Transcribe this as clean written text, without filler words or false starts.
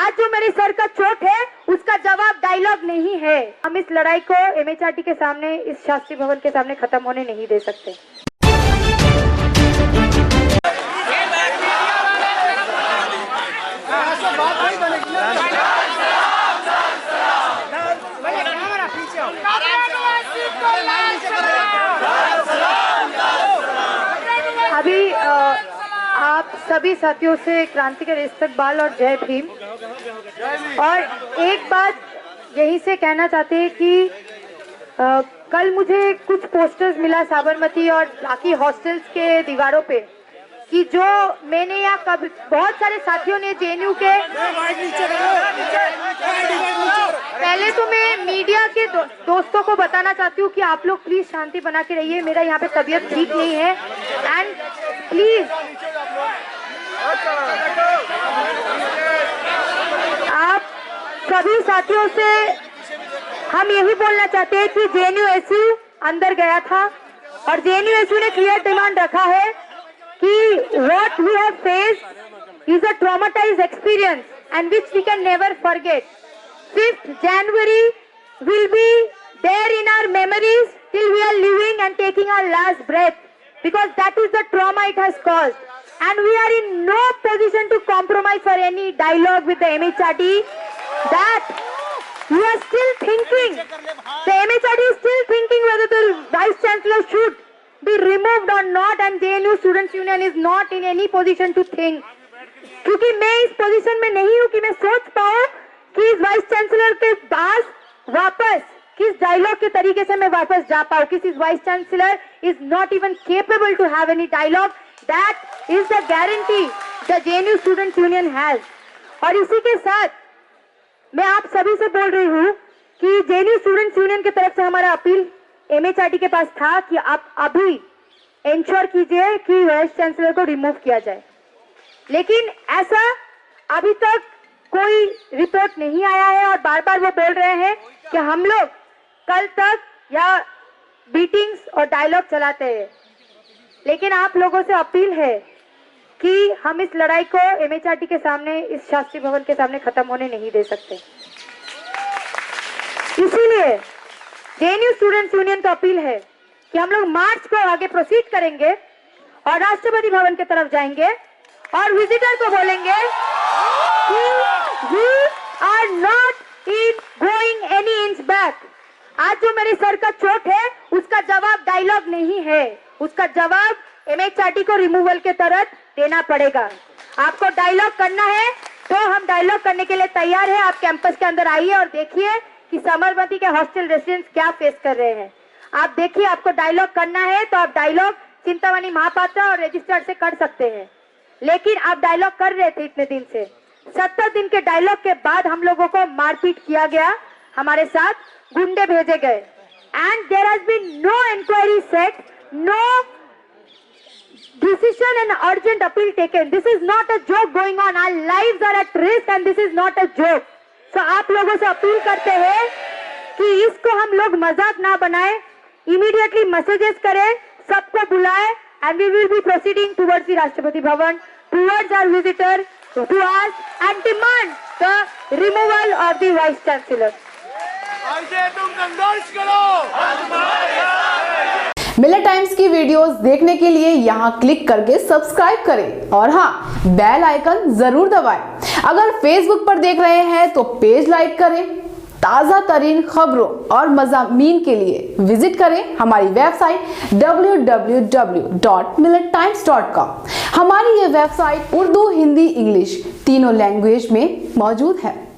आज जो मेरे सर का चोट है उसका जवाब डायलॉग नहीं है। हम इस लड़ाई को एमएचआरडी के सामने, इस शास्त्री भवन के सामने खत्म होने नहीं दे सकते। अभी आप सभी साथियों से क्रांतिकारी इस्तकबाल और जय भीम। और एक बात यहीं से कहना चाहते हैं कि कल मुझे कुछ पोस्टर्स मिला साबरमती और बाकी हॉस्टल्स के दीवारों पे कि जो मैंने या कभी बहुत सारे साथियों ने जेएनयू के, पहले तो मैं मीडिया के दोस्तों को बताना चाहती हूँ कि आप लोग प्लीज शांति बना के रहिए। मेरा यहाँ पे तबीयत ठीक नहीं है एंड प्लीज आप सभी साथियों से हम यही बोलना चाहते हैं कि जेएनयू अंदर गया था और जेएनयू ने क्लियर डिमांड रखा है कि what we have faced is a traumatized experience and which we can never forget. 5th January will be there in our memories till we are living and taking our last breath, because that is the trauma it has caused, and we are in no position to compromise for any dialogue with the MHRD. That we are still thinking, the MHRD is still thinking whether the Vice Chancellor should be removed or not, and JNU Students Union is not in any position to think. क्योंकि मैं इस position में नहीं हूँ कि मैं सोच पाऊँ कि इस वाइस चांसलर के पास वापस किस डायलॉग के तरीके से मैं वापस जा पाऊँ। किस vice chancellor is not even capable to have any dialogue. That is the guarantee the JNU Students Union has. और इसी के साथ मैं आप सभी से बोल रही हूँ कि JNU Students Union की तरफ से हमारा अपील MHRD के पास था कि आप अभी इंश्योर कीजिए कि वाइस चांसलर को रिमूव किया जाए, लेकिन ऐसा अभी तक कोई रिपोर्ट नहीं आया है और बार बार वो बोल रहे हैं कि हम लोग कल तक या मीटिंग्स और डायलॉग चलाते हैं। लेकिन आप लोगों से अपील है कि हम इस लड़ाई को MHRD के सामने, इस शास्त्री भवन के सामने खत्म होने नहीं दे सकते। इसीलिए JNU स्टूडेंट्स यूनियन का अपील है कि हम लोग मार्च को आगे प्रोसीड करेंगे और राष्ट्रपति भवन की तरफ जाएंगे और विजिटर को बोलेंगे कि we are not in going any inch back। आज जो मेरे सर का चोट है उसका जवाब डायलॉग नहीं है, उसका जवाब MHRD को रिमूवल के तरह देना पड़ेगा। आपको डायलॉग करना है तो हम डायलॉग करने के लिए तैयार है। आप कैंपस के अंदर आइए और देखिए कि साबरमती के हॉस्टल रेसिडेंट्स क्या फेस कर रहे हैं। आप देखिए, आपको डायलॉग करना है तो आप डायलॉग चिंतामणि महापात्रा और रजिस्ट्रार से कर सकते हैं, लेकिन आप डायलॉग कर रहे थे इतने दिन से। 70 दिन के डायलॉग के बाद हम लोगों को मारपीट किया गया, हमारे साथ गुंडे भेजे गए and there has been no inquiry set, no decision and urgent appeal taken. This is not a joke going on. Our lives are at risk and this is not a joke. So आप लोगों से appeal करते हैं कि इसको हम लोग मजाक ना बनाएं, immediately messages करें, सबको बुलाएं and we will be proceeding towards the Rashtrapati Bhavan, towards our visitor to us and demand the removal of the vice chancellor. तुम संघर्ष करो। मिलर टाइम्स की वीडियोस देखने के लिए यहाँ क्लिक करके सब्सक्राइब करें और हाँ, बेल आइकन जरूर दबाएं। अगर फेसबुक पर देख रहे हैं तो पेज लाइक करें। ताज़ा तरीन खबरों और मज़ामीन के लिए विजिट करें हमारी वेबसाइट www.millertimes.com। हमारी ये वेबसाइट उर्दू, हिंदी, इंग्लिश तीनों लैंग्वेज में मौजूद है।